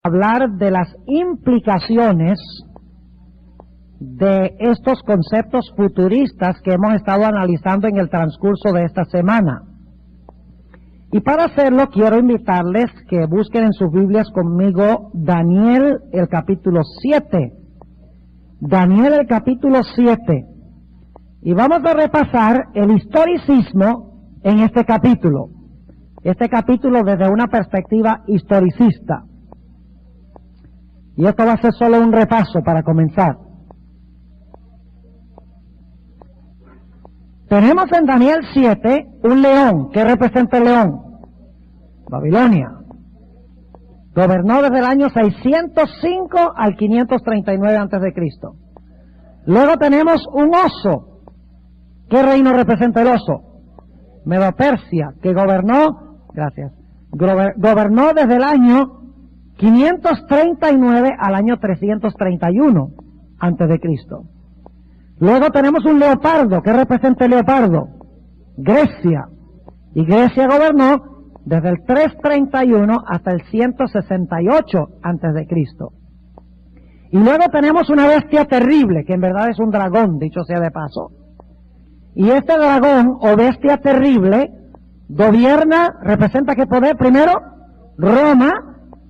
hablar de las implicaciones de estos conceptos futuristas que hemos estado analizando en el transcurso de esta semana. Y para hacerlo quiero invitarles que busquen en sus Biblias conmigo Daniel el capítulo 7. Daniel el capítulo 7. Y vamos a repasar el historicismo en este capítulo. Este capítulo desde una perspectiva historicista. Y esto va a ser solo un repaso para comenzar. Tenemos en Daniel 7 un león. ¿Qué representa el león? Babilonia. Gobernó desde el año 605 al 539 a.C. Luego tenemos un oso. ¿Qué reino representa el oso? Medo-Persia, que gobernó, gobernó desde el año 539 al año 331 a.C. Luego tenemos un leopardo. ¿Qué representa el leopardo? Grecia. Y Grecia gobernó desde el 331 hasta el 168 a.C. Y luego tenemos una bestia terrible, que en verdad es un dragón, dicho sea de paso. Y este dragón o bestia terrible gobierna, representa qué poder primero, Roma,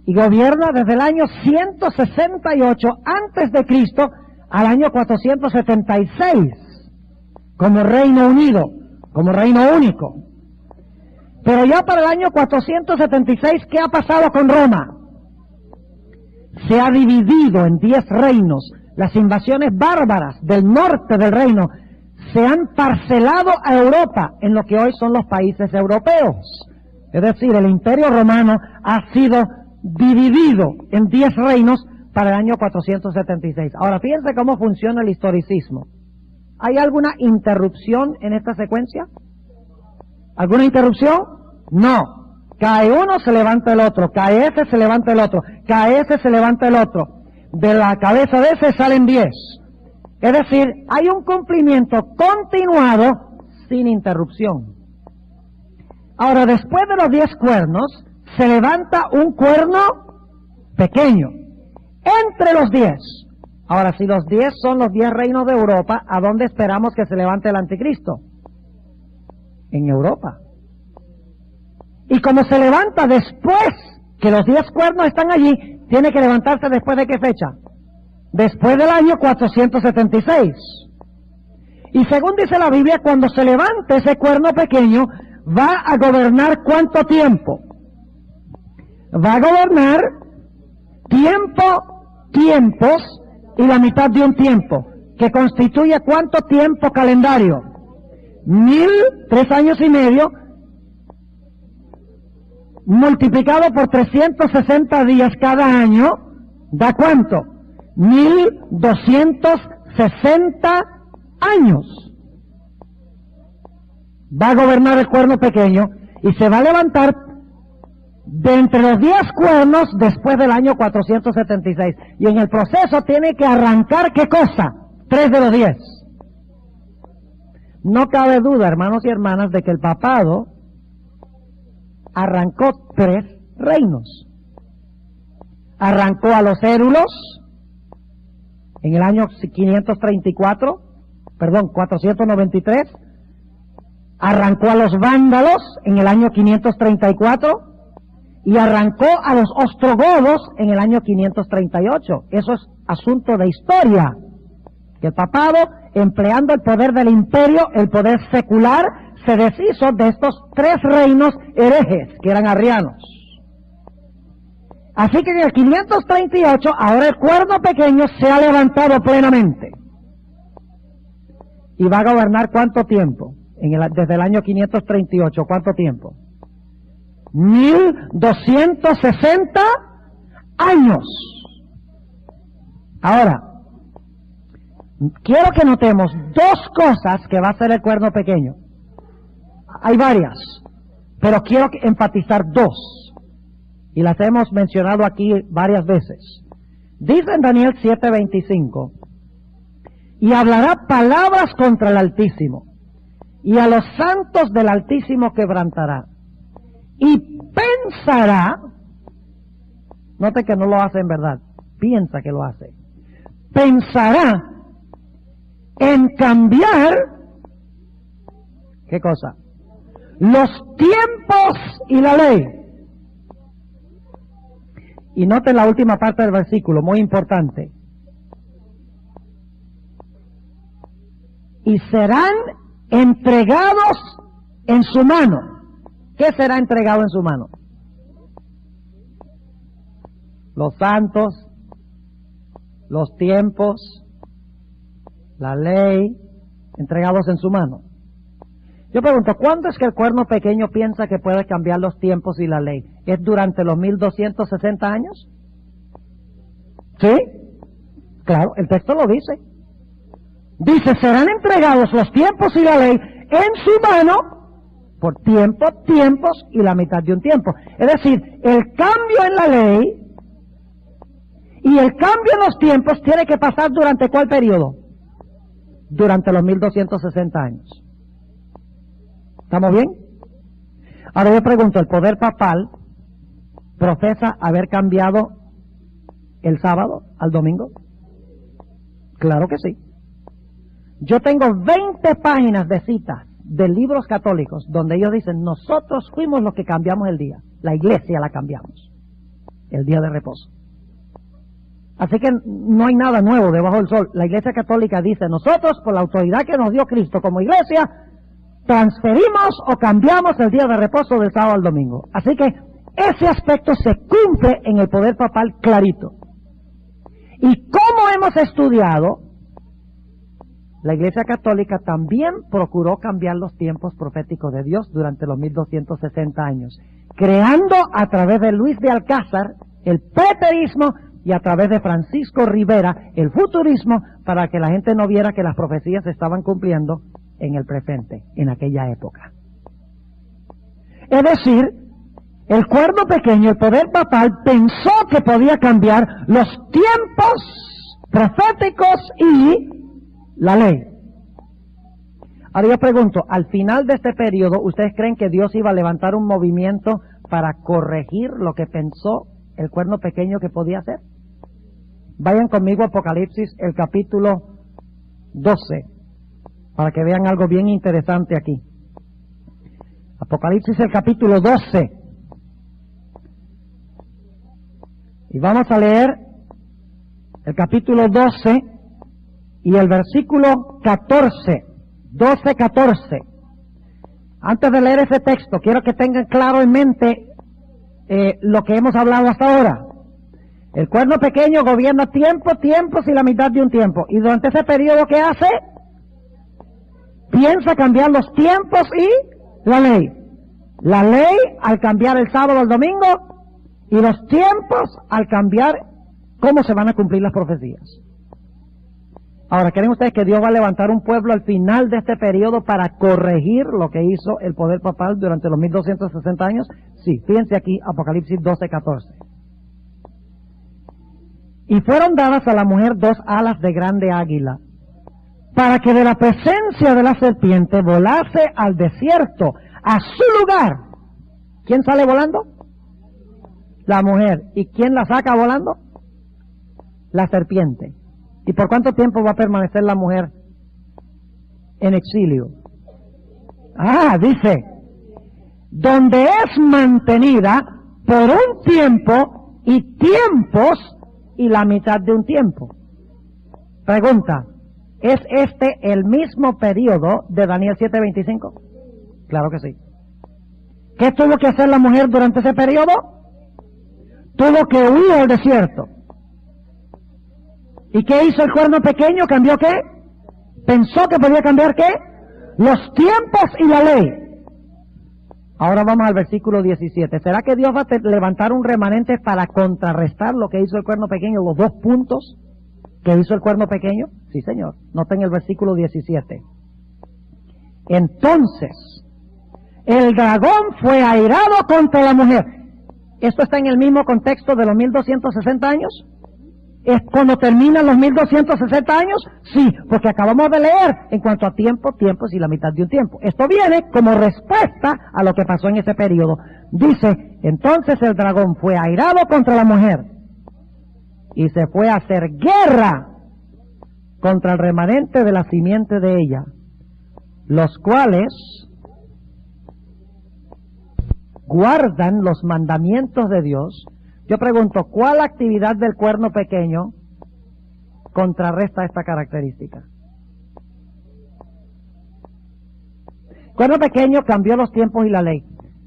y gobierna desde el año 168 a.C. al año 476, como Reino Unido, como Reino Único. Pero ya para el año 476, ¿qué ha pasado con Roma? Se ha dividido en 10 reinos. Las invasiones bárbaras del norte del reino se han parcelado a Europa en lo que hoy son los países europeos. Es decir, el Imperio Romano ha sido dividido en 10 reinos para el año 476. Ahora, fíjense cómo funciona el historicismo. ¿Hay alguna interrupción en esta secuencia? ¿Alguna interrupción? No. Cae uno, se levanta el otro. Cae ese, se levanta el otro. Cae ese, se levanta el otro. De la cabeza de ese salen 10. Es decir, hay un cumplimiento continuado sin interrupción. Ahora, después de los 10 cuernos, se levanta un cuerno pequeño. Entre los 10. Ahora, si los 10 son los 10 reinos de Europa, ¿a dónde esperamos que se levante el anticristo? En Europa. Y como se levanta después que los 10 cuernos están allí, tiene que levantarse después de qué fecha? Después del año 476. Y según dice la Biblia, cuando se levante ese cuerno pequeño, va a gobernar ¿cuánto tiempo? Va a gobernar tiempos y la mitad de un tiempo, que constituye ¿cuánto tiempo calendario? 3 años y medio, multiplicado por 360 días cada año, ¿da cuánto? 1260 años. Va a gobernar el cuerno pequeño y se va a levantar de entre los 10 cuernos después del año 476. Y en el proceso tiene que arrancar ¿qué cosa? 3 de los 10. No cabe duda, hermanos y hermanas, de que el papado arrancó 3 reinos. Arrancó a los érulos en el año 493. Arrancó a los vándalos en el año 534. Y arrancó a los ostrogodos en el año 538. Eso es asunto de historia. Que el papado, empleando el poder del imperio, el poder secular, se deshizo de estos 3 reinos herejes, que eran arrianos. Así que en el 538, ahora el cuerno pequeño se ha levantado plenamente. ¿Y va a gobernar cuánto tiempo? Desde el año 538, ¿cuánto tiempo? 1260 años. Ahora, quiero que notemos 2 cosas que va a hacer el cuerno pequeño. Hay varias, pero quiero enfatizar 2. Y las hemos mencionado aquí varias veces. Dice en Daniel 7:25, y hablará palabras contra el Altísimo, y a los santos del Altísimo quebrantará. Y pensará Note que no lo hace en verdad, piensa que lo hace. Pensará en cambiar, ¿qué cosa? Los tiempos y la ley. Y note la última parte del versículo, muy importante. Y serán entregados en su mano. ¿Qué será entregado en su mano? Los santos, los tiempos, la ley, entregados en su mano. Yo pregunto, ¿cuándo es que el cuerno pequeño piensa que puede cambiar los tiempos y la ley? ¿Es durante los 1260 años? ¿Sí? Claro, el texto lo dice. Dice, serán entregados los tiempos y la ley en su mano por tiempo, tiempos y la mitad de un tiempo. Es decir, el cambio en la ley y el cambio en los tiempos tiene que pasar durante ¿cuál periodo? Durante los 1260 años. ¿Estamos bien? Ahora yo pregunto, ¿el poder papal profesa haber cambiado el sábado al domingo? Claro que sí. Yo tengo 20 páginas de citas de libros católicos donde ellos dicen, nosotros fuimos los que cambiamos el día. La iglesia la cambiamos. El día de reposo. Así que no hay nada nuevo debajo del sol. La iglesia católica dice, nosotros por la autoridad que nos dio Cristo como iglesia, transferimos o cambiamos el día de reposo del sábado al domingo. Así que ese aspecto se cumple en el poder papal clarito. Y como hemos estudiado, la Iglesia Católica también procuró cambiar los tiempos proféticos de Dios durante los 1260 años, creando a través de Luis de Alcázar el preterismo y a través de Francisco Rivera el futurismo, para que la gente no viera que las profecías se estaban cumpliendo en el presente, en aquella época. Es decir, el cuerno pequeño, el poder papal, pensó que podía cambiar los tiempos proféticos y la ley. Ahora yo pregunto, al final de este periodo, ¿ustedes creen que Dios iba a levantar un movimiento para corregir lo que pensó el cuerno pequeño que podía hacer? Vayan conmigo a Apocalipsis, el capítulo 12, para que vean algo bien interesante aquí. Apocalipsis, el capítulo 12. Y vamos a leer el capítulo 12 y el versículo 14, 12-14. Antes de leer ese texto, quiero que tengan claro en mente lo que hemos hablado hasta ahora. El cuerno pequeño gobierna tiempos y la mitad de un tiempo. Y durante ese periodo, ¿qué hace? Piensa cambiar los tiempos y la ley. La ley al cambiar el sábado al domingo y los tiempos al cambiar cómo se van a cumplir las profecías. Ahora, ¿creen ustedes que Dios va a levantar un pueblo al final de este periodo para corregir lo que hizo el poder papal durante los 1260 años? Sí, fíjense aquí, Apocalipsis 12-14. Y fueron dadas a la mujer 2 alas de grande águila, para que de la presencia de la serpiente volase al desierto, a su lugar. ¿Quién sale volando? La mujer. ¿Y quién la saca volando? La serpiente. ¿Y por cuánto tiempo va a permanecer la mujer en exilio? Dice, donde es mantenida por un tiempo y tiempos y la mitad de un tiempo. Pregunta, ¿es este el mismo periodo de Daniel 7:25? Claro que sí. ¿Qué tuvo que hacer la mujer durante ese periodo? Tuvo que huir al desierto. ¿Y qué hizo el cuerno pequeño? ¿Cambió qué? ¿Pensó que podía cambiar qué? Los tiempos y la ley. Ahora vamos al versículo 17. ¿Será que Dios va a levantar un remanente para contrarrestar lo que hizo el cuerno pequeño, los 2 puntos que hizo el cuerno pequeño? Sí, Señor. Noten el versículo 17. Entonces, el dragón fue airado contra la mujer. ¿Esto está en el mismo contexto de los 1260 años? ¿Es cuando terminan los 1260 años? Sí, porque acabamos de leer en cuanto a tiempo, tiempos y la mitad de un tiempo. Esto viene como respuesta a lo que pasó en ese periodo. Dice, entonces el dragón fue airado contra la mujer y se fue a hacer guerra contra el remanente de la simiente de ella, los cuales guardan los mandamientos de Dios. Yo pregunto, ¿cuál actividad del cuerno pequeño contrarresta esta característica? El cuerno pequeño cambió los tiempos y la ley.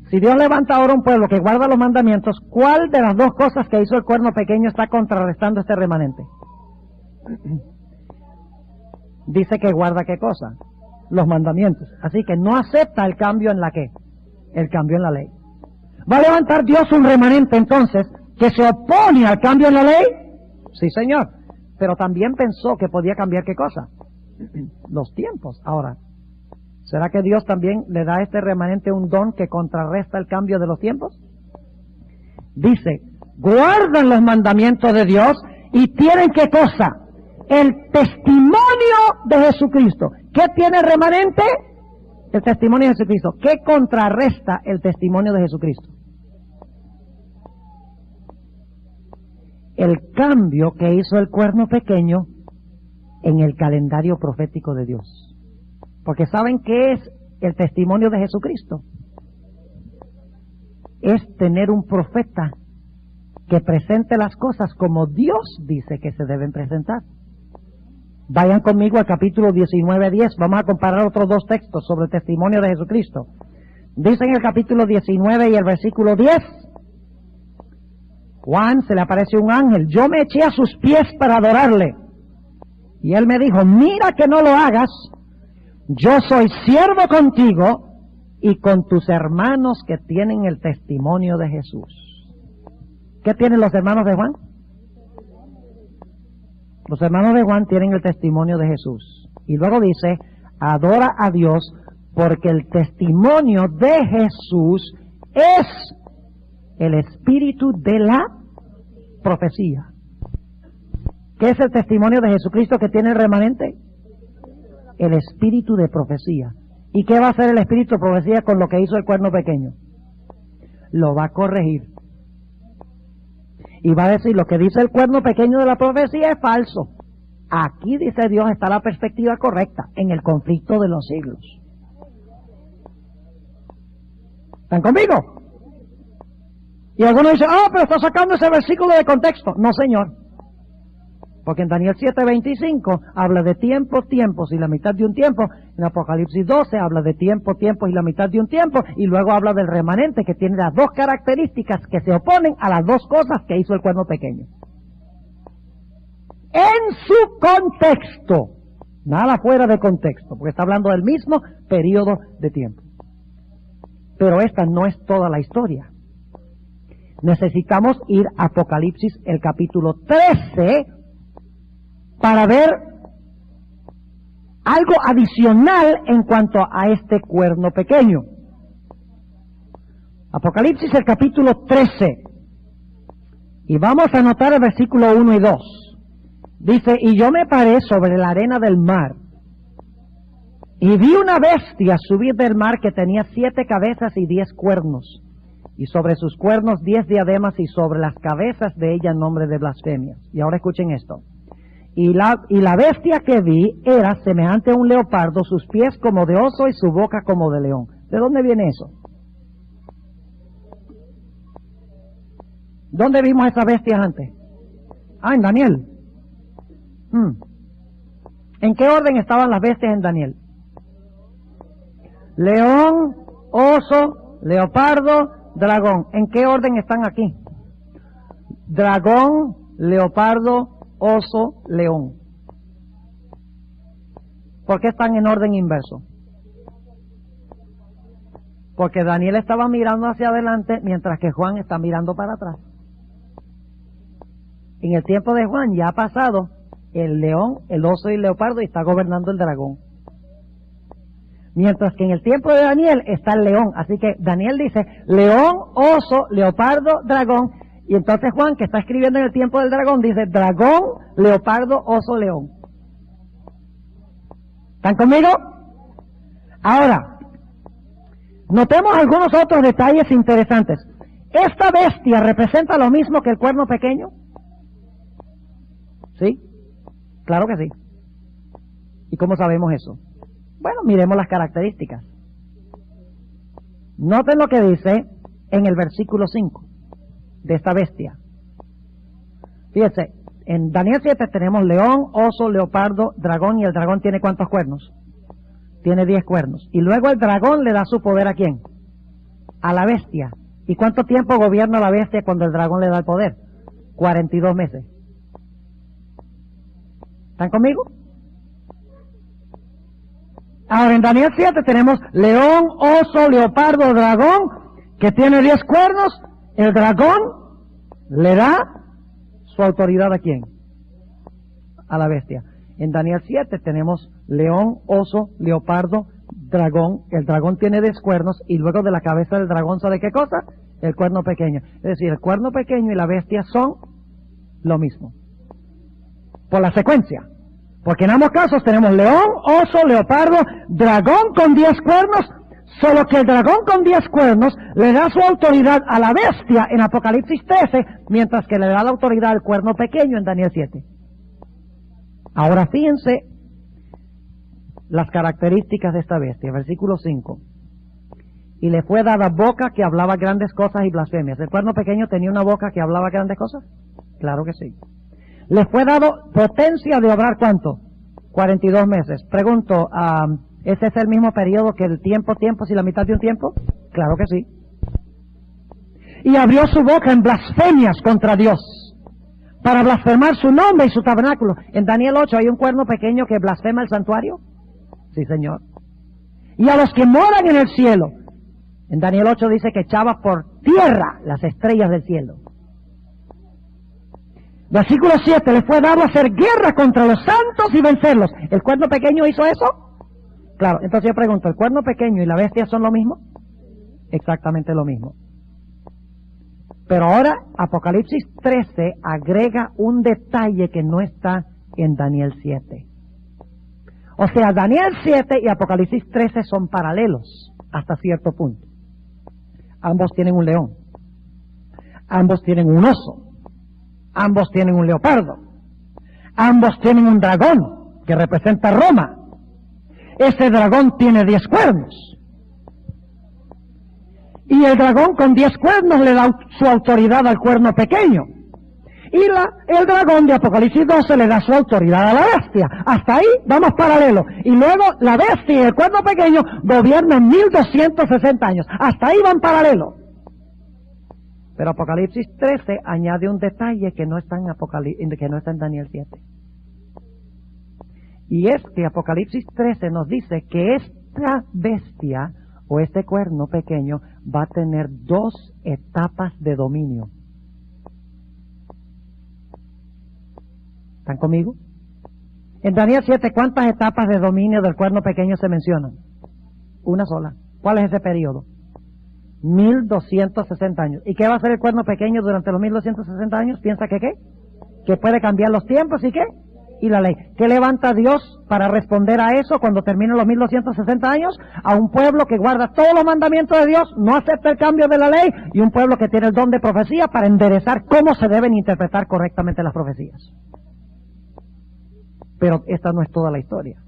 Si Dios levanta ahora un pueblo que guarda los mandamientos, ¿cuál de las dos cosas que hizo el cuerno pequeño está contrarrestando este remanente? Dice que guarda ¿qué cosa? Los mandamientos. Así que no acepta el cambio en la ¿qué? El cambio en la ley. ¿Va a levantar Dios un remanente entonces que se opone al cambio en la ley? Sí, señor. Pero también pensó que podía cambiar ¿qué cosa? Los tiempos. Ahora, ¿será que Dios también le da a este remanente un don que contrarresta el cambio de los tiempos? Dice, guardan los mandamientos de Dios y tienen ¿qué cosa? El testimonio de Jesucristo. ¿Qué tiene el remanente? El testimonio de Jesucristo. ¿Qué contrarresta el testimonio de Jesucristo? El cambio que hizo el cuerno pequeño en el calendario profético de Dios. Porque ¿saben qué es el testimonio de Jesucristo? Es tener un profeta que presente las cosas como Dios dice que se deben presentar. Vayan conmigo al capítulo 19:10. Vamos a comparar otros dos textos sobre el testimonio de Jesucristo. Dice en el capítulo 19 y el versículo 10, Juan, se le aparece un ángel, yo me eché a sus pies para adorarle. Y él me dijo, mira que no lo hagas, yo soy siervo contigo y con tus hermanos que tienen el testimonio de Jesús. ¿Qué tienen los hermanos de Juan? Los hermanos de Juan tienen el testimonio de Jesús. Y luego dice, adora a Dios porque el testimonio de Jesús es el espíritu de la profecía. ¿Qué es el testimonio de Jesucristo que tiene el remanente? El espíritu de profecía. ¿Y qué va a hacer el espíritu de profecía con lo que hizo el cuerno pequeño? Lo va a corregir. Y va a decir, lo que dice el cuerno pequeño de la profecía es falso. Aquí, dice Dios, está la perspectiva correcta, en el conflicto de los siglos. ¿Están conmigo? Y algunos dicen, pero está sacando ese versículo de contexto. No, señor. Porque en Daniel 7:25 habla de tiempo, tiempos y la mitad de un tiempo. En Apocalipsis 12 habla de tiempo, tiempos y la mitad de un tiempo. Y luego habla del remanente que tiene las dos características que se oponen a las dos cosas que hizo el cuerno pequeño. En su contexto. Nada fuera de contexto. Porque está hablando del mismo periodo de tiempo. Pero esta no es toda la historia. Necesitamos ir a Apocalipsis, el capítulo 13, para ver algo adicional en cuanto a este cuerno pequeño. Apocalipsis, el capítulo 13. Y vamos a anotar el versículo 1 y 2. Dice, y yo me paré sobre la arena del mar, y vi una bestia subir del mar que tenía 7 cabezas y 10 cuernos. Y sobre sus cuernos 10 diademas y sobre las cabezas de ella nombre de blasfemias. Y ahora escuchen esto. Y la bestia que vi era semejante a un leopardo, sus pies como de oso y su boca como de león. ¿De dónde viene eso? ¿Dónde vimos esa bestia antes? En Daniel. ¿En qué orden estaban las bestias en Daniel? León, oso, leopardo, dragón. ¿En qué orden están aquí? Dragón, leopardo, oso, león. ¿Por qué están en orden inverso? Porque Daniel estaba mirando hacia adelante mientras que Juan está mirando para atrás. En el tiempo de Juan ya ha pasado el león, el oso y el leopardo y está gobernando el dragón. Mientras que en el tiempo de Daniel está el león. Así que Daniel dice león, oso, leopardo, dragón. Y entonces Juan, que está escribiendo en el tiempo del dragón, dice dragón, leopardo, oso, león. ¿Están conmigo? Ahora, notemos algunos otros detalles interesantes. ¿Esta bestia representa lo mismo que el cuerno pequeño? ¿Sí? Claro que sí. ¿Y cómo sabemos eso? Bueno, miremos las características. Noten lo que dice en el versículo 5 de esta bestia. Fíjense, en Daniel 7 tenemos león, oso, leopardo, dragón, y el dragón tiene ¿cuántos cuernos? Tiene 10 cuernos. Y luego el dragón le da su poder ¿a quién? A la bestia. ¿Y cuánto tiempo gobierna la bestia cuando el dragón le da el poder? 42 meses. ¿Están conmigo? Ahora en Daniel 7 tenemos león, oso, leopardo, dragón, que tiene 10 cuernos. El dragón le da su autoridad ¿a quién? A la bestia. En Daniel 7 tenemos león, oso, leopardo, dragón. El dragón tiene 10 cuernos y luego de la cabeza del dragón ¿sabe qué cosa? El cuerno pequeño. Es decir, el cuerno pequeño y la bestia son lo mismo. Por la secuencia. Porque en ambos casos tenemos león, oso, leopardo, dragón con 10 cuernos, solo que el dragón con 10 cuernos le da su autoridad a la bestia en Apocalipsis 13, mientras que le da la autoridad al cuerno pequeño en Daniel 7. Ahora fíjense las características de esta bestia, versículo 5. Y le fue dada boca que hablaba grandes cosas y blasfemias. ¿El cuerno pequeño tenía una boca que hablaba grandes cosas? Claro que sí. Le fue dado potencia de obrar ¿cuánto? 42 meses. Pregunto, ¿ese es el mismo periodo que el tiempo, si la mitad de un tiempo? Claro que sí. Y abrió su boca en blasfemias contra Dios, para blasfemar su nombre y su tabernáculo. En Daniel 8 hay un cuerno pequeño que blasfema el santuario. Sí, señor. Y a los que moran en el cielo. En Daniel 8 dice que echaba por tierra las estrellas del cielo. Versículo 7, le fue dado hacer guerra contra los santos y vencerlos. ¿El cuerno pequeño hizo eso? Claro, entonces yo pregunto, ¿el cuerno pequeño y la bestia son lo mismo? Exactamente lo mismo. Pero ahora Apocalipsis 13 agrega un detalle que no está en Daniel 7. O sea, Daniel 7 y Apocalipsis 13 son paralelos hasta cierto punto. Ambos tienen un león. Ambos tienen un oso. Ambos tienen un leopardo. Ambos tienen un dragón que representa Roma. Ese dragón tiene 10 cuernos. Y el dragón con 10 cuernos le da su autoridad al cuerno pequeño. Y el dragón de Apocalipsis 12 le da su autoridad a la bestia. Hasta ahí vamos paralelo. Y luego la bestia y el cuerno pequeño gobiernan 1260 años. Hasta ahí van paralelo. Pero Apocalipsis 13 añade un detalle que no está en Daniel 7. Y es que Apocalipsis 13 nos dice que esta bestia o este cuerno pequeño va a tener 2 etapas de dominio. ¿Están conmigo? En Daniel 7, ¿cuántas etapas de dominio del cuerno pequeño se mencionan? Una sola. ¿Cuál es ese periodo? 1260 años. ¿Y qué va a hacer el cuerno pequeño durante los 1260 años? ¿Piensa que qué? Que puede cambiar los tiempos y qué? Y la ley. ¿Qué levanta Dios para responder a eso cuando terminen los 1260 años? A un pueblo que guarda todos los mandamientos de Dios, no acepta el cambio de la ley, y un pueblo que tiene el don de profecía para enderezar cómo se deben interpretar correctamente las profecías. Pero esta no es toda la historia.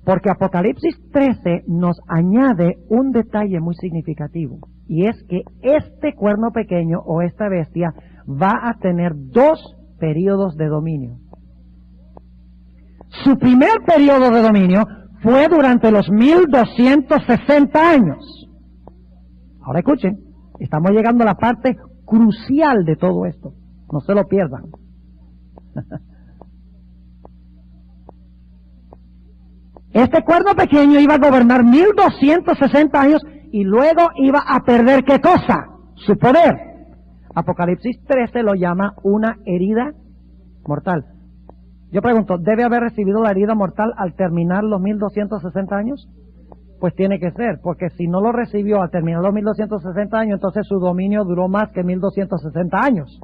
Porque Apocalipsis 13 nos añade un detalle muy significativo, y es que este cuerno pequeño o esta bestia va a tener 2 periodos de dominio. Su primer periodo de dominio fue durante los 1260 años. Ahora escuchen, estamos llegando a la parte crucial de todo esto. No se lo pierdan. Este cuerno pequeño iba a gobernar 1260 años y luego iba a perder ¿qué cosa? Su poder. Apocalipsis 13 lo llama una herida mortal. Yo pregunto, ¿debe haber recibido la herida mortal al terminar los 1260 años? Pues tiene que ser, porque si no lo recibió al terminar los 1260 años, entonces su dominio duró más que 1260 años.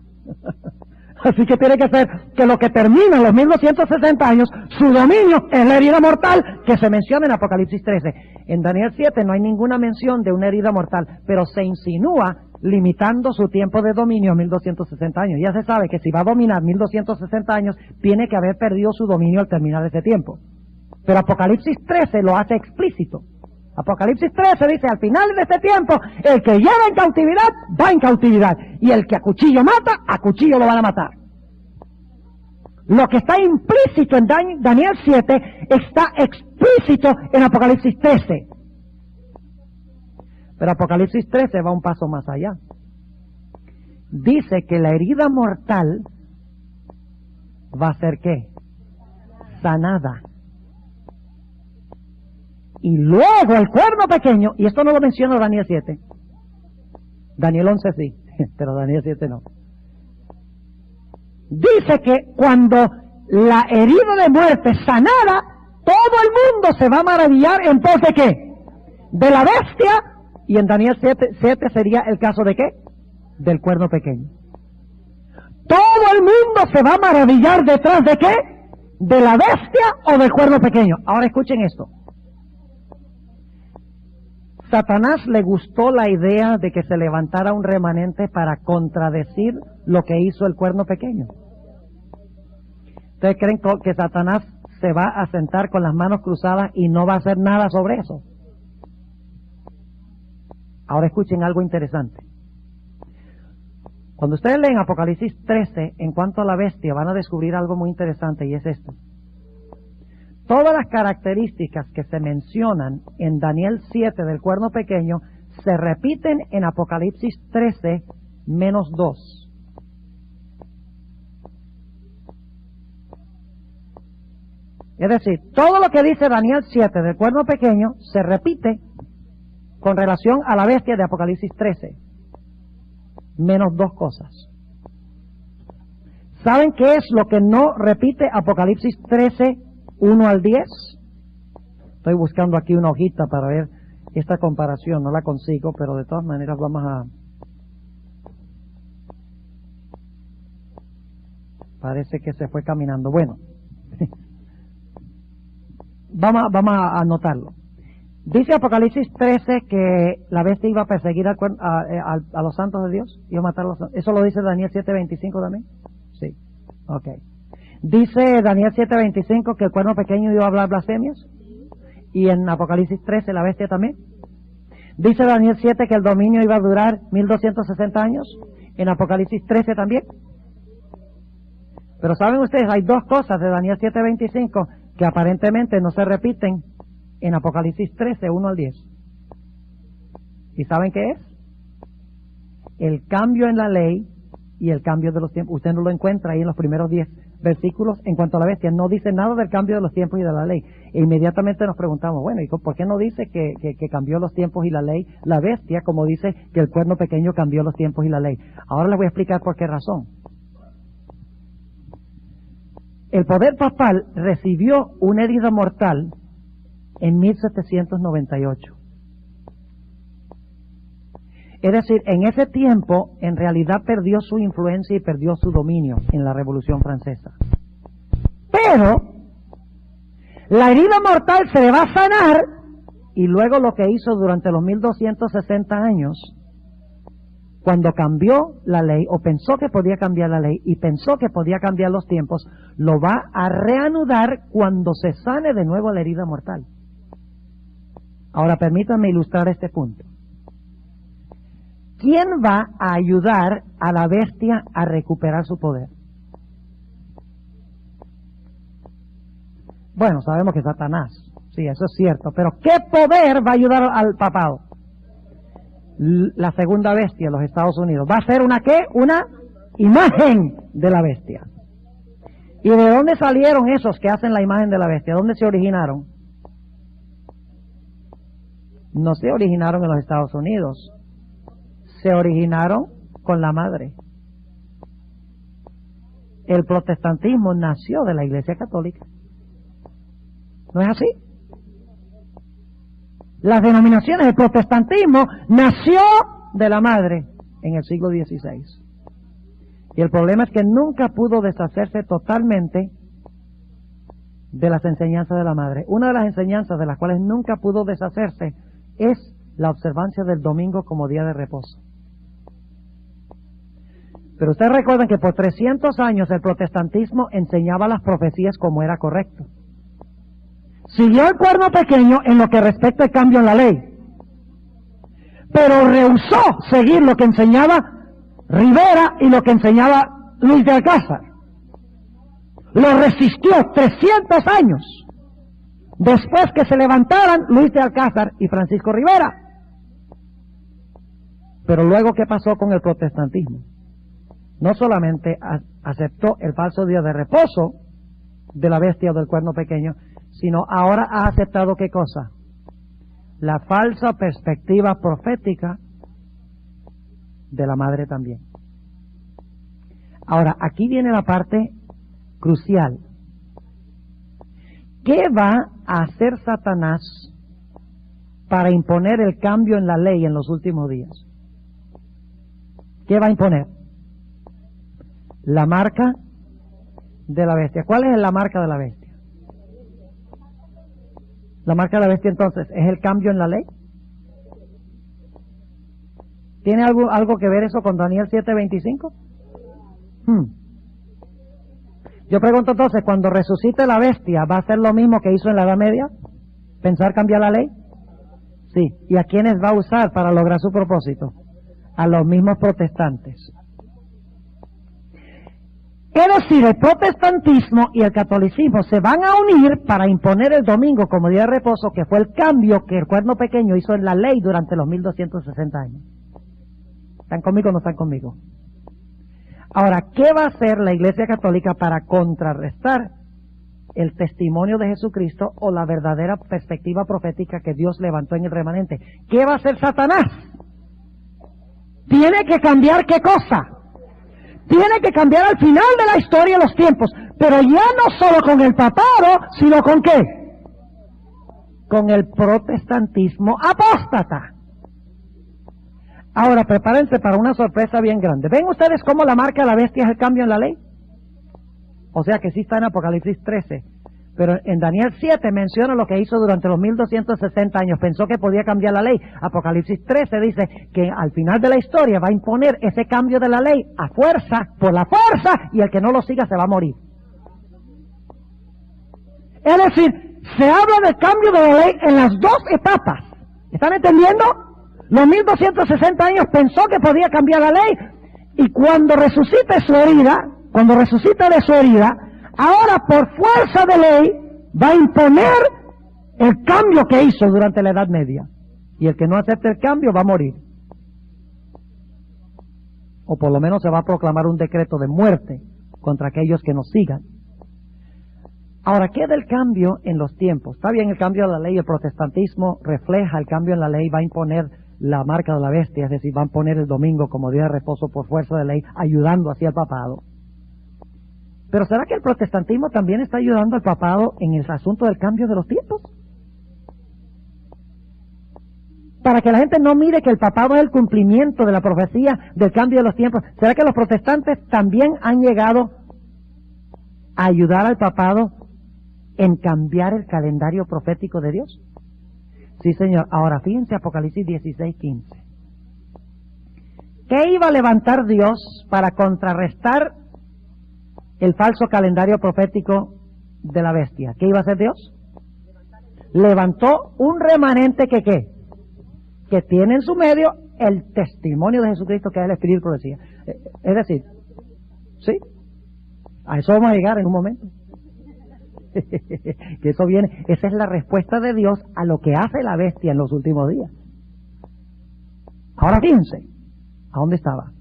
Así que tiene que ser que lo que termina en los 1260 años, su dominio es la herida mortal que se menciona en Apocalipsis 13. En Daniel 7 no hay ninguna mención de una herida mortal, pero se insinúa limitando su tiempo de dominio a 1260 años. Ya se sabe que si va a dominar 1260 años, tiene que haber perdido su dominio al terminar ese tiempo. Pero Apocalipsis 13 lo hace explícito. Apocalipsis 13 dice, al final de este tiempo, el que lleva en cautividad, va en cautividad. Y el que a cuchillo mata, a cuchillo lo van a matar. Lo que está implícito en Daniel 7 está explícito en Apocalipsis 13. Pero Apocalipsis 13 va un paso más allá. Dice que la herida mortal va a ser ¿qué? Sanada. Y luego el cuerno pequeño, y esto no lo menciona Daniel 7. Daniel 11 sí, pero Daniel 7 no. Dice que cuando la herida de muerte sanada, todo el mundo se va a maravillar en pos de ¿qué? De la bestia, y en Daniel 7 sería el caso de ¿qué? Del cuerno pequeño. Todo el mundo se va a maravillar detrás de ¿qué? De la bestia o del cuerno pequeño. Ahora escuchen esto. Satanás le gustó la idea de que se levantara un remanente para contradecir lo que hizo el cuerno pequeño. ¿Ustedes creen que Satanás se va a sentar con las manos cruzadas y no va a hacer nada sobre eso? Ahora escuchen algo interesante. Cuando ustedes leen Apocalipsis 13, en cuanto a la bestia, van a descubrir algo muy interesante, y es esto. Todas las características que se mencionan en Daniel 7 del cuerno pequeño se repiten en Apocalipsis 13 menos 2. Es decir, todo lo que dice Daniel 7 del cuerno pequeño se repite con relación a la bestia de Apocalipsis 13, menos 2 cosas. ¿Saben qué es lo que no repite Apocalipsis 13, 1 al 10? Estoy buscando aquí una hojita para ver esta comparación, no la consigo, pero de todas maneras vamos a... Parece que se fue caminando. Bueno, vamos a anotarlo. Dice Apocalipsis 13 que la bestia iba a perseguir a los santos de Dios, iba a matar a los santos. ¿Eso lo dice Daniel 7:25 también? Sí, ok. Dice Daniel 7:25 que el cuerno pequeño iba a hablar blasfemias, y en Apocalipsis 13 la bestia también. Dice Daniel 7 que el dominio iba a durar 1260 años, en Apocalipsis 13 también. Pero saben ustedes, hay 2 cosas de Daniel 7:25 que aparentemente no se repiten en Apocalipsis 13, 1 al 10. ¿Y saben qué es? El cambio en la ley y el cambio de los tiempos. Usted no lo encuentra ahí en los primeros 10 versículos en cuanto a la bestia. No dice nada del cambio de los tiempos y de la ley. E inmediatamente nos preguntamos, bueno, ¿y por qué no dice que cambió los tiempos y la ley la bestia, como dice que el cuerno pequeño cambió los tiempos y la ley? Ahora les voy a explicar por qué razón. El poder papal recibió una herida mortal en 1798. Es decir, en ese tiempo, en realidad perdió su influencia y perdió su dominio en la Revolución Francesa. Pero, la herida mortal se le va a sanar, y luego lo que hizo durante los 1260 años, cuando cambió la ley, o pensó que podía cambiar la ley, y pensó que podía cambiar los tiempos, lo va a reanudar cuando se sane de nuevo la herida mortal. Ahora permítanme ilustrar este punto. ¿Quién va a ayudar a la bestia a recuperar su poder? Bueno, sabemos que Satanás, sí, eso es cierto, pero ¿qué poder va a ayudar al papado? La segunda bestia, los Estados Unidos. ¿Va a ser una qué? Una imagen de la bestia. ¿Y de dónde salieron esos que hacen la imagen de la bestia? ¿Dónde se originaron? No se originaron en los Estados Unidos. Se originaron con la madre. El protestantismo nació de la Iglesia Católica. ¿No es así? las denominaciones, el protestantismo nació de la madre en el siglo XVI. Y el problema es que nunca pudo deshacerse totalmente de las enseñanzas de la madre. Una de las enseñanzas de las cuales nunca pudo deshacerse es la observancia del domingo como día de reposo. Pero ustedes recuerdan que por 300 años el protestantismo enseñaba las profecías como era correcto. Siguió el cuerno pequeño en lo que respecta al cambio en la ley, pero rehusó seguir lo que enseñaba Rivera y lo que enseñaba Luis de Alcázar. Lo resistió 300 años después que se levantaran Luis de Alcázar y Francisco Rivera. Pero luego, ¿qué pasó con el protestantismo? No solamente aceptó el falso día de reposo de la bestia o del cuerno pequeño, sino ahora ha aceptado ¿qué cosa? La falsa perspectiva profética de la madre también. Ahora, aquí viene la parte crucial. ¿Qué va a hacer Satanás para imponer el cambio en la ley en los últimos días? ¿Qué va a imponer? La marca de la bestia. ¿Cuál es la marca de la bestia? La marca de la bestia, entonces, ¿es el cambio en la ley? ¿Tiene algo que ver eso con Daniel 7:25? Yo pregunto entonces, cuando resucite la bestia, ¿va a hacer lo mismo que hizo en la Edad Media? ¿Pensar cambiar la ley? Sí. ¿Y a quiénes va a usar para lograr su propósito? A los mismos protestantes. Es decir, el protestantismo y el catolicismo se van a unir para imponer el domingo como día de reposo, que fue el cambio que el cuerno pequeño hizo en la ley durante los 1260 años. ¿Están conmigo o no están conmigo? Ahora, ¿qué va a hacer la Iglesia Católica para contrarrestar el testimonio de Jesucristo o la verdadera perspectiva profética que Dios levantó en el remanente? ¿Qué va a hacer Satanás? Tiene que cambiar ¿qué cosa? Tiene que cambiar al final de la historia los tiempos, pero ya no solo con el papado, sino con ¿qué? Con el protestantismo apóstata. Ahora, prepárense para una sorpresa bien grande. ¿Ven ustedes cómo la marca de la bestia es el cambio en la ley? O sea que sí está en Apocalipsis 13. Pero en Daniel 7 menciona lo que hizo durante los 1260 años. Pensó que podía cambiar la ley. Apocalipsis 13 dice que al final de la historia va a imponer ese cambio de la ley a fuerza, por la fuerza, y el que no lo siga se va a morir. Es decir, se habla del cambio de la ley en las dos etapas. ¿Están entendiendo? Los 1260 años pensó que podía cambiar la ley, y cuando resucite su herida, cuando resucite de su herida, ahora por fuerza de ley va a imponer el cambio que hizo durante la Edad Media. Y el que no acepte el cambio va a morir. O por lo menos se va a proclamar un decreto de muerte contra aquellos que nos sigan. Ahora, ¿qué del cambio en los tiempos? Está bien el cambio de la ley, el protestantismo refleja el cambio en la ley, va a imponer la marca de la bestia, es decir, van a poner el domingo como día de reposo por fuerza de ley, ayudando así al papado. Pero ¿será que el protestantismo también está ayudando al papado en el asunto del cambio de los tiempos? Para que la gente no mire que el papado es el cumplimiento de la profecía del cambio de los tiempos. ¿Será que los protestantes también han llegado a ayudar al papado en cambiar el calendario profético de Dios? Sí, señor. Ahora, fíjense Apocalipsis 16:15. ¿Qué iba a levantar Dios para contrarrestar el falso calendario profético de la bestia? ¿Qué iba a hacer Dios? Levantó un remanente que ¿qué? Que tiene en su medio el testimonio de Jesucristo, que es el Espíritu de profecía. Es decir, ¿sí? A eso vamos a llegar en un momento. Que eso viene, esa es la respuesta de Dios a lo que hace la bestia en los últimos días. Ahora fíjense, ¿a dónde estaba?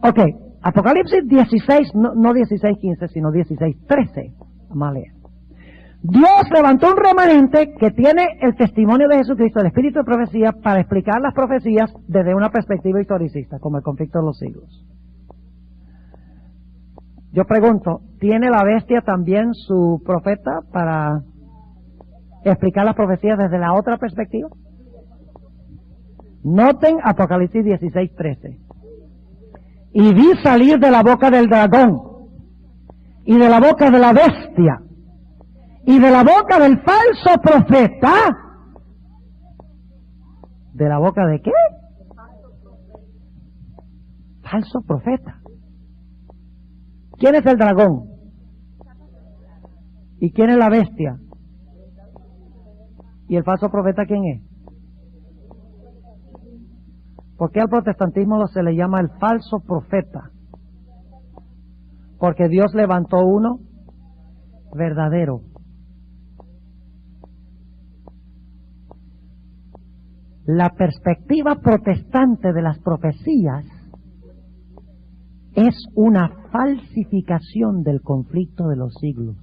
Ok, Apocalipsis 16, no 16:15, sino 16:13. Vamos a leer. Dios levantó un remanente que tiene el testimonio de Jesucristo, el Espíritu de profecía, para explicar las profecías desde una perspectiva historicista, como el conflicto de los siglos. Yo pregunto, ¿tiene la bestia también su profeta para explicar las profecías desde la otra perspectiva? Noten Apocalipsis 16:13. Y vi salir de la boca del dragón, y de la boca de la bestia, y de la boca del falso profeta. ¿De la boca de qué? Falso profeta. ¿Quién es el dragón? ¿Y quién es la bestia? ¿Y el falso profeta quién es? ¿Por qué al protestantismo se le llama el falso profeta? Porque Dios levantó uno verdadero. La perspectiva protestante de las profecías es una falsificación del conflicto de los siglos.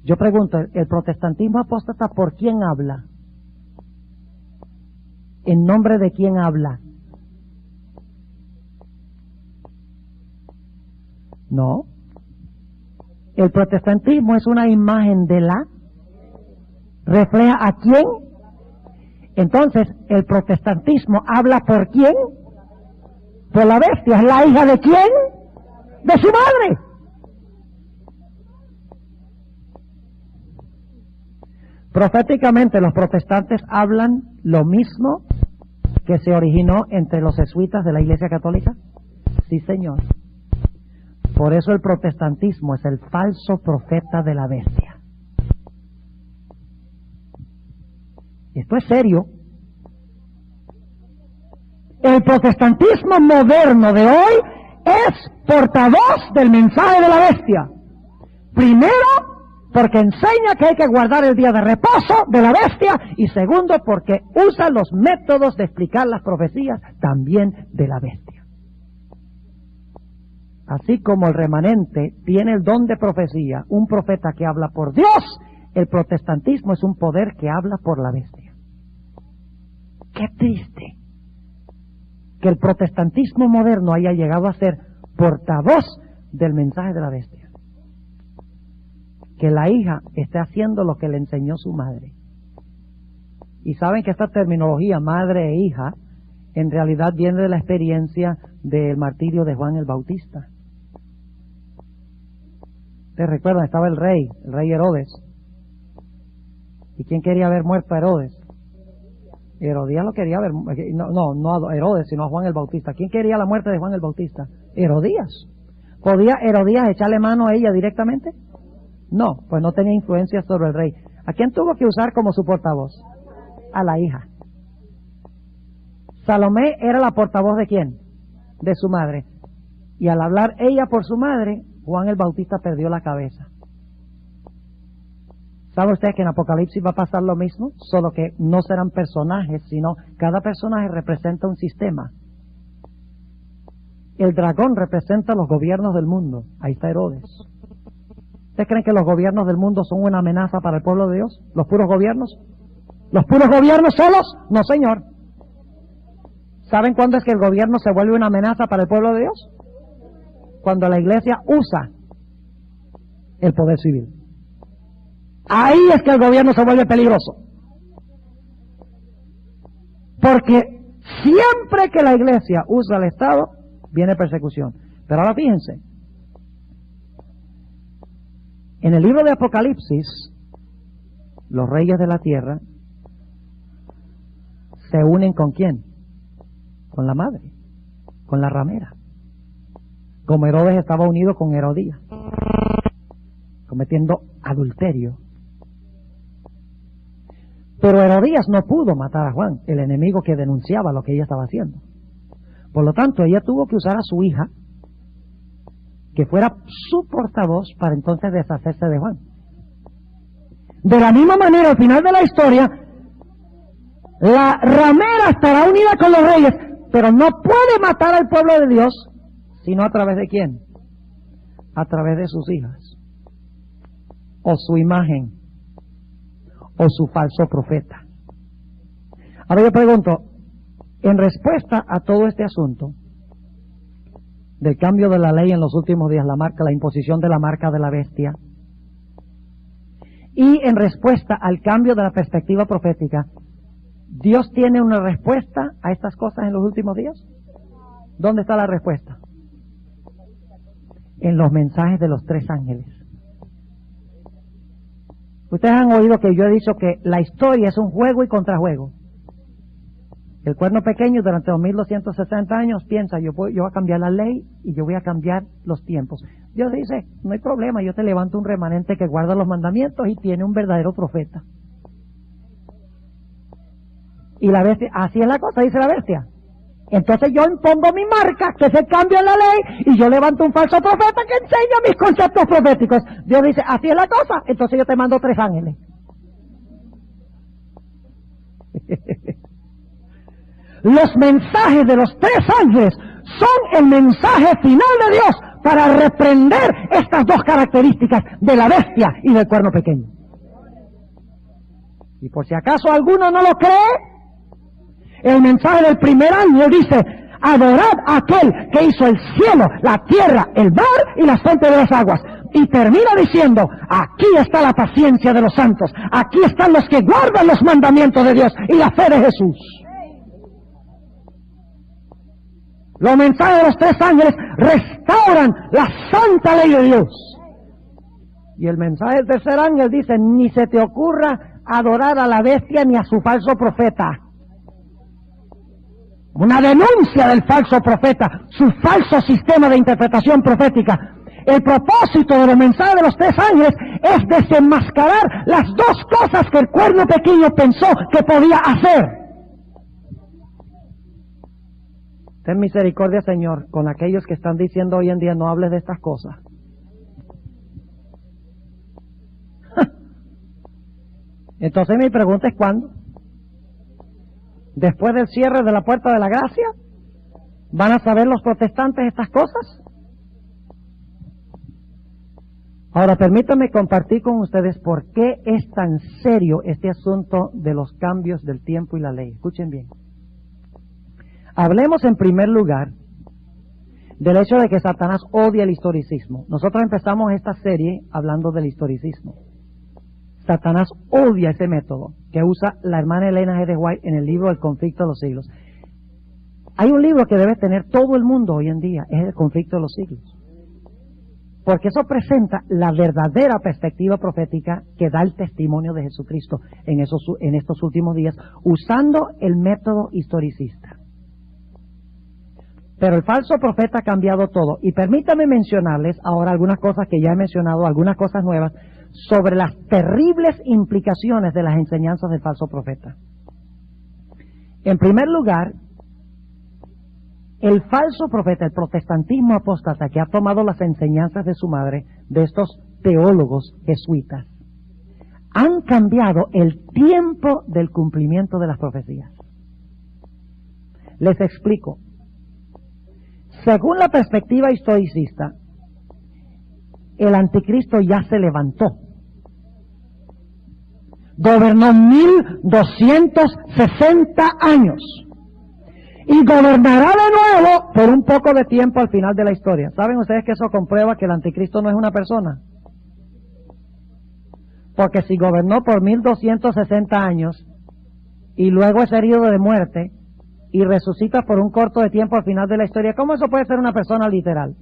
Yo pregunto, ¿el protestantismo apóstata por quién habla? ¿En nombre de quién habla? No. El protestantismo es una imagen de la... ¿Refleja a quién? Entonces, el protestantismo habla por quién? Por la bestia. ¿Es la hija de quién? De su madre. Proféticamente, los protestantes hablan lo mismo que se originó entre los jesuitas de la Iglesia Católica. Sí, señor. Por eso el protestantismo es el falso profeta de la bestia. Esto es serio. El protestantismo moderno de hoy es portavoz del mensaje de la bestia. Primero, porque enseña que hay que guardar el día de reposo de la bestia, y segundo, porque usa los métodos de explicar las profecías también de la bestia. Así como el remanente tiene el don de profecía, un profeta que habla por Dios, el protestantismo es un poder que habla por la bestia. Qué triste que el protestantismo moderno haya llegado a ser portavoz del mensaje de la bestia. Que la hija esté haciendo lo que le enseñó su madre. Y saben que esta terminología, madre e hija, en realidad viene de la experiencia del martirio de Juan el Bautista. ¿Ustedes recuerdan? Estaba el rey Herodes. ¿Y quién quería ver muerto a Herodes? Herodías lo quería ver, no a Herodes, sino a Juan el Bautista. ¿Quién quería la muerte de Juan el Bautista? Herodías. ¿Podía Herodías echarle mano a ella directamente? No, pues no tenía influencia sobre el rey. ¿A quién tuvo que usar como su portavoz? A la hija. Salomé era la portavoz ¿de quién? De su madre. Y al hablar ella por su madre, Juan el Bautista perdió la cabeza. ¿Sabe usted que en Apocalipsis va a pasar lo mismo? Solo que no serán personajes, sino cada personaje representa un sistema. El dragón representa los gobiernos del mundo. Ahí está Herodes. ¿Ustedes creen que los gobiernos del mundo son una amenaza para el pueblo de Dios? ¿Los puros gobiernos? ¿Los puros gobiernos solos? No, señor. ¿Saben cuándo es que el gobierno se vuelve una amenaza para el pueblo de Dios? Cuando la iglesia usa el poder civil. Ahí es que el gobierno se vuelve peligroso. Porque siempre que la iglesia usa el Estado, viene persecución. Pero ahora fíjense, en el libro de Apocalipsis, los reyes de la tierra se unen ¿con quién? Con la madre, con la ramera. Como Herodes estaba unido con Herodías, cometiendo adulterio. Pero Herodías no pudo matar a Juan, el enemigo que denunciaba lo que ella estaba haciendo. Por lo tanto, ella tuvo que usar a su hija, que fuera su portavoz, para entonces deshacerse de Juan. De la misma manera, al final de la historia, la ramera estará unida con los reyes, pero no puede matar al pueblo de Dios, sino a través de ¿quién? A través de sus hijas, o su imagen, o su falso profeta. Ahora yo pregunto, en respuesta a todo este asunto, del cambio de la ley en los últimos días, la imposición de la marca de la bestia. Y en respuesta al cambio de la perspectiva profética, ¿Dios tiene una respuesta a estas cosas en los últimos días? ¿Dónde está la respuesta? En los mensajes de los 3 ángeles. Ustedes han oído que yo he dicho que la historia es un juego y contrajuego. El cuerno pequeño durante 2260 años piensa, yo voy a cambiar la ley y yo voy a cambiar los tiempos. Dios dice, no hay problema, yo te levanto un remanente que guarda los mandamientos y tiene un verdadero profeta. Y la bestia, así es la cosa, dice la bestia. Entonces yo impongo mi marca, que se cambia la ley, y yo levanto un falso profeta que enseña mis conceptos proféticos. Dios dice, así es la cosa, entonces yo te mando 3 ángeles. Los mensajes de los 3 ángeles son el mensaje final de Dios para reprender estas 2 características de la bestia y del cuerno pequeño. Y por si acaso alguno no lo cree, el mensaje del primer ángel dice, adorad a aquel que hizo el cielo, la tierra, el mar y las fuentes de las aguas. Y termina diciendo, aquí está la paciencia de los santos, aquí están los que guardan los mandamientos de Dios y la fe de Jesús. Los mensajes de los 3 ángeles restauran la santa ley de Dios. Y el mensaje del tercer ángel dice, ni se te ocurra adorar a la bestia ni a su falso profeta. Una denuncia del falso profeta, su falso sistema de interpretación profética. El propósito de los mensajes de los 3 ángeles es desenmascarar las 2 cosas que el cuerno pequeño pensó que podía hacer. Ten misericordia, Señor, con aquellos que están diciendo hoy en día no hables de estas cosas. Entonces mi pregunta es ¿cuándo? Después del cierre de la puerta de la gracia, ¿van a saber los protestantes estas cosas? Ahora permítanme compartir con ustedes por qué es tan serio este asunto de los cambios del tiempo y la ley. Escuchen bien. Hablemos en primer lugar del hecho de que Satanás odia el historicismo. Nosotros empezamos esta serie hablando del historicismo. Satanás odia ese método que usa la hermana Elena G. de White en el libro El conflicto de los siglos. Hay un libro que debe tener todo el mundo hoy en día, es El conflicto de los siglos. Porque eso presenta la verdadera perspectiva profética que da el testimonio de Jesucristo en estos últimos días, usando el método historicista. Pero el falso profeta ha cambiado todo. Y permítame mencionarles ahora algunas cosas que ya he mencionado, algunas cosas nuevas, sobre las terribles implicaciones de las enseñanzas del falso profeta. En primer lugar, el falso profeta, el protestantismo apóstata que ha tomado las enseñanzas de su madre, de estos teólogos jesuitas, han cambiado el tiempo del cumplimiento de las profecías. Les explico. Según la perspectiva historicista, el anticristo ya se levantó. Gobernó 1260 años. Y gobernará de nuevo por un poco de tiempo al final de la historia. ¿Saben ustedes que eso comprueba que el anticristo no es una persona? Porque si gobernó por 1260 años y luego es herido de muerte y resucita por un corto de tiempo al final de la historia, ¿cómo eso puede ser una persona literal?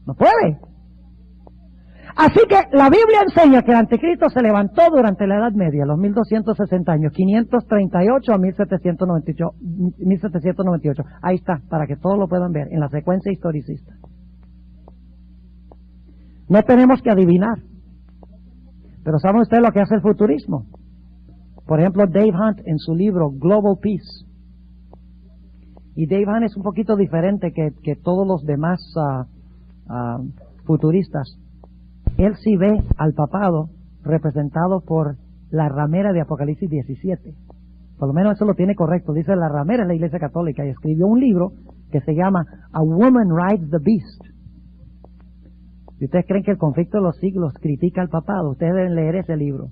No puede. Así que la Biblia enseña que el anticristo se levantó durante la Edad Media, los 1260 años, 538 a 1798. Ahí está, para que todos lo puedan ver, en la secuencia historicista. No tenemos que adivinar. Pero ¿saben ustedes lo que hace el futurismo? Por ejemplo, Dave Hunt en su libro Global Peace. Y Dave Hunt es un poquito diferente que todos los demás futuristas. Él sí ve al papado representado por la ramera de Apocalipsis 17. Por lo menos eso lo tiene correcto. Dice la ramera en la Iglesia Católica y escribió un libro que se llama A Woman Rides the Beast. Si ustedes creen que el conflicto de los siglos critica al papado, ustedes deben leer ese libro.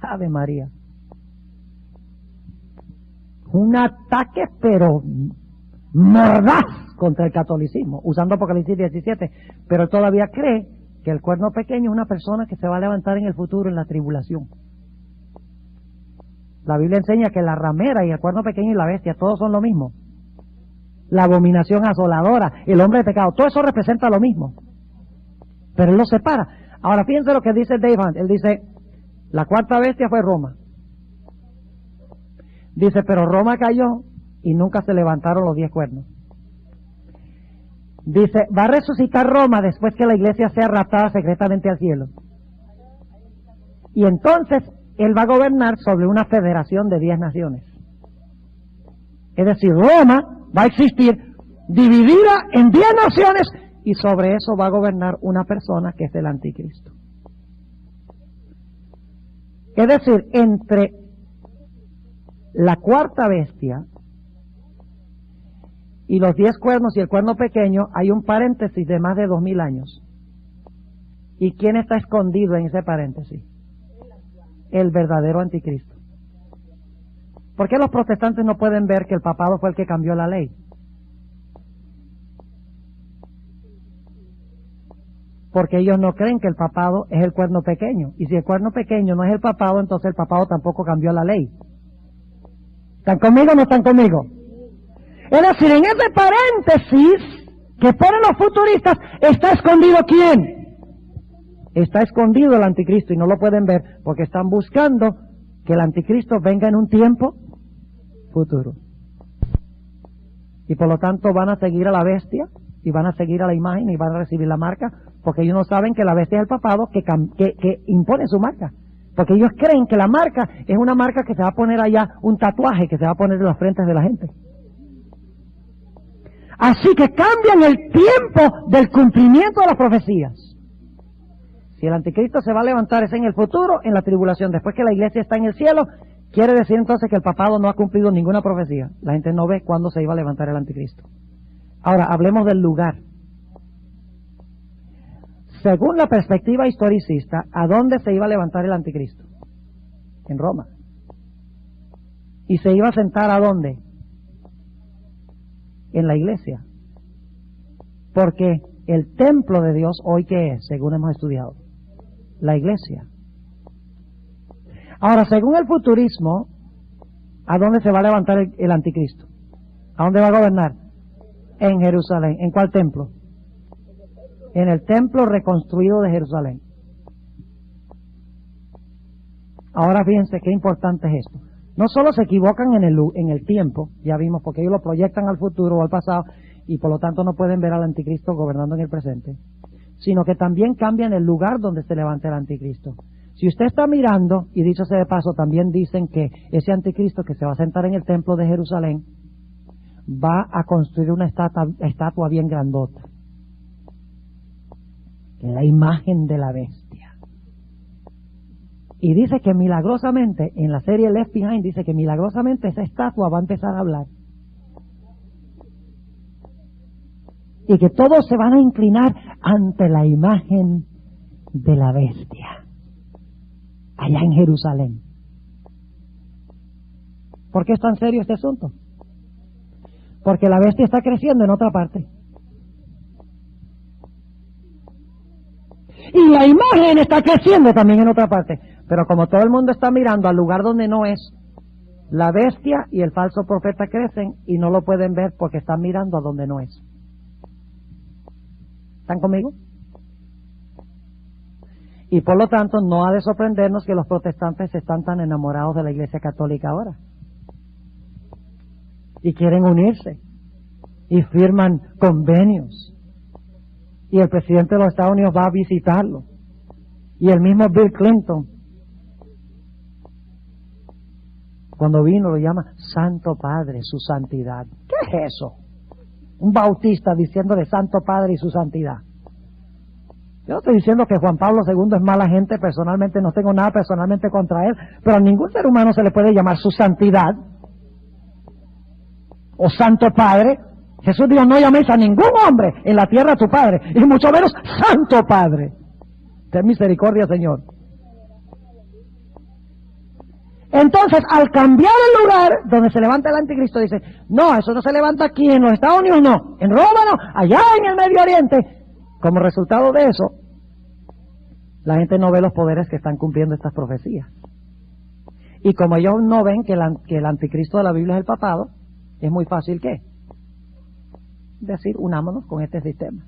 Ave María. Un ataque pero mordaz contra el catolicismo, usando Apocalipsis 17, pero él todavía cree que el cuerno pequeño es una persona que se va a levantar en el futuro en la tribulación. La Biblia enseña que la ramera y el cuerno pequeño y la bestia, todos son lo mismo. La abominación asoladora, el hombre de pecado, todo eso representa lo mismo. Pero él lo separa. Ahora fíjense lo que dice Dave Hunt. Él dice, la cuarta bestia fue Roma. Dice, pero Roma cayó y nunca se levantaron los 10 cuernos. Dice, va a resucitar Roma después que la iglesia sea raptada secretamente al cielo. Y entonces él va a gobernar sobre una federación de 10 naciones. Es decir, Roma va a existir dividida en 10 naciones y sobre eso va a gobernar una persona que es el anticristo. Es decir, entre la cuarta bestia y los 10 cuernos y el cuerno pequeño hay un paréntesis de más de 2000 años. ¿Y quién está escondido en ese paréntesis? El verdadero anticristo. ¿Por qué los protestantes no pueden ver que el papado fue el que cambió la ley? Porque ellos no creen que el papado es el cuerno pequeño. Y si el cuerno pequeño no es el papado, entonces el papado tampoco cambió la ley. ¿Están conmigo o no están conmigo? Es decir, en ese paréntesis que ponen los futuristas, ¿está escondido quién? Está escondido el anticristo y no lo pueden ver porque están buscando que el anticristo venga en un tiempo futuro. Y por lo tanto van a seguir a la bestia y van a seguir a la imagen y van a recibir la marca porque ellos no saben que la bestia es el papado que impone su marca. Porque ellos creen que la marca es una marca que se va a poner allá, un tatuaje que se va a poner en las frentes de la gente. Así que cambian el tiempo del cumplimiento de las profecías. Si el anticristo se va a levantar es en el futuro, en la tribulación. Después que la iglesia está en el cielo, quiere decir entonces que el papado no ha cumplido ninguna profecía. La gente no ve cuándo se iba a levantar el anticristo. Ahora, hablemos del lugar. Según la perspectiva historicista, ¿a dónde se iba a levantar el anticristo? En Roma. ¿Y se iba a sentar a dónde? En la iglesia. Porque el templo de Dios hoy, ¿qué es? Según hemos estudiado. La iglesia. Ahora, según el futurismo, ¿a dónde se va a levantar el anticristo? ¿A dónde va a gobernar? En Jerusalén. ¿En cuál templo? En el templo reconstruido de Jerusalén. Ahora fíjense qué importante es esto. No solo se equivocan en el tiempo, ya vimos, porque ellos lo proyectan al futuro o al pasado, y por lo tanto no pueden ver al anticristo gobernando en el presente, sino que también cambian el lugar donde se levanta el anticristo. Si usted está mirando, y dicho sea de paso, también dicen que ese anticristo que se va a sentar en el templo de Jerusalén va a construir una estatua bien grandota, la imagen de la bestia. Y dice que milagrosamente, en la serie Left Behind, dice que milagrosamente esa estatua va a empezar a hablar. Y que todos se van a inclinar ante la imagen de la bestia, allá en Jerusalén. ¿Por qué es tan serio este asunto? Porque la bestia está creciendo en otra parte. Y la imagen está creciendo también en otra parte. Pero como todo el mundo está mirando al lugar donde no es, la bestia y el falso profeta crecen y no lo pueden ver porque están mirando a donde no es. ¿Están conmigo? Y por lo tanto no ha de sorprendernos que los protestantes están tan enamorados de la Iglesia Católica ahora. Y quieren unirse. Y firman convenios. Y el presidente de los Estados Unidos va a visitarlo. Y el mismo Bill Clinton, cuando vino, lo llama Santo Padre, su santidad. ¿Qué es eso? Un bautista diciéndole Santo Padre y su santidad. Yo no estoy diciendo que Juan Pablo II es mala gente, personalmente no tengo nada personalmente contra él, pero a ningún ser humano se le puede llamar su santidad o Santo Padre. Jesús dijo, no llaméis a ningún hombre en la tierra a tu Padre, y mucho menos Santo Padre. Ten misericordia, Señor. Entonces, al cambiar el lugar donde se levanta el anticristo, dicen, no, eso no se levanta aquí en los Estados Unidos, no, en Roma no, allá en el Medio Oriente. Como resultado de eso, la gente no ve los poderes que están cumpliendo estas profecías. Y como ellos no ven que el anticristo de la Biblia es el papado, es muy fácil, ¿qué? Decir, unámonos con este sistema.